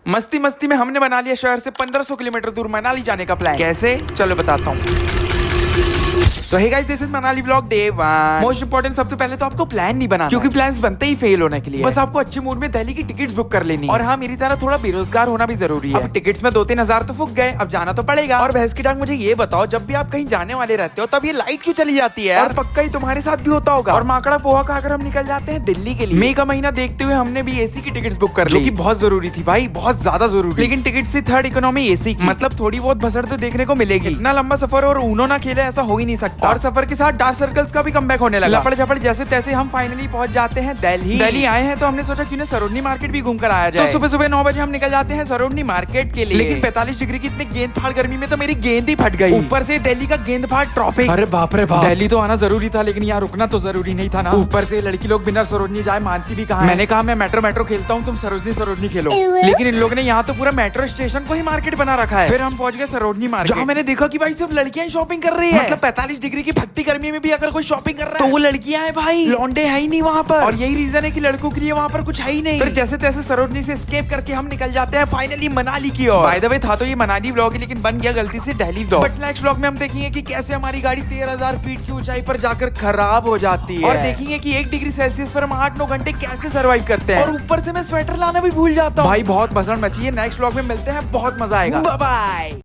मस्ती मस्ती में हमने बना लिया शहर से 1500 किलोमीटर दूर मनाली जाने का प्लान। कैसे, चलो बताता हूँ। So hey guys, this is Manali vlog day 1। Most important, सबसे पहले तो आपको प्लान नहीं बनाना, क्योंकि प्लान्स बनते ही फेल होने के लिए। बस आपको अच्छे मूड में दिल्ली की टिकट्स बुक कर लेनी। और हाँ, मेरी तरह थोड़ा बेरोजगार होना भी जरूरी है। अब टिकट्स में 2-3 हजार तो फूक गए, अब जाना तो पड़ेगा। और भैंस की टांग, मुझे ये बताओ, जब भी आप कहीं जाने वाले रहते हो तब ये लाइट क्यों चली जाती है? और पक्का ही तुम्हारे साथ भी होता होगा। और माकड़ा पोहा खाकर हम निकल जाते हैं दिल्ली के लिए। मई का महीना देखते हुए हमने भी एसी की टिकट्स बुक कर ली, जो कि बहुत जरूरी थी भाई, बहुत ज्यादा जरूरी। लेकिन टिकट से थर्ड इकोनॉमी एसी की, मतलब थोड़ी बहुत भसड़ तो देखने को मिलेगी। इतना लंबा सफर और ऊनो ना खेले ऐसा हो ही नहीं सकता। और सफर के साथ डार्क सर्कल्स का भी कमबैक होने लगा। लपड़ झपड़ जैसे तैसे हम फाइनली पहुंच जाते हैं दिल्ली। दिल्ली आए हैं तो हमने सोचा क्यों ना सरोजनी मार्केट भी घूम कर आया जाए। तो सुबह सुबह 9 बजे हम निकल जाते हैं सरोजनी मार्केट के लिए। लेकिन 45 डिग्री की इतनी गेंद फाड़ गर्मी में तो मेरी गेंद ही फट गई। ऊपर से दिल्ली का गेंद फाड़ ट्रॉपिक। अरे बाप रे बाप, दिल्ली तो आना जरूरी था, लेकिन यहाँ रुकना तो जरूरी नहीं था ना। ऊपर से लड़की लोग बिना सरोजनी जाए मानती भी कहाँ। मैंने कहा मैं मेट्रो खेलता हूँ, तुम सरोजनी खेलो। लेकिन इन लोगों ने यहाँ तो पूरा मेट्रो स्टेशन को ही मार्केट बना रखा है। फिर हम पहुंच गए सरोजनी मार्केट, जहाँ मैंने देखा कि भाई सिर्फ लड़कियां शॉपिंग कर रही है। मतलब 45 डिग्री की फटती गर्मी में भी अगर कोई शॉपिंग कर रहा है तो वो लड़कियां हैं भाई, लौंडे है ही नहीं वहाँ पर। और यही रीजन है कि लड़कों के लिए वहाँ पर कुछ है ही नहीं। फिर जैसे तैसे सरोजनी से एस्केप करके हम निकल जाते हैं फाइनली मनाली की ओर। बाय द वे, था तो ये मनाली व्लॉग ही, लेकिन बन गया गलती से Delhi vlog. But next vlog में हम देखेंगे कि कैसे हमारी गाड़ी 13,000 फीट की ऊंचाई पर जाकर खराब हो जाती है। और देखेंगे कि 1 डिग्री सेल्सियस पर हम 8-9 घंटे कैसे सर्वाइव करते हैं। और ऊपर से मैं स्वेटर लाना भी भूल जाता हूँ भाई, बहुत भसड़ मची है। नेक्स्ट व्लॉग में मिलते हैं, बहुत मजा आएगा। Bye bye.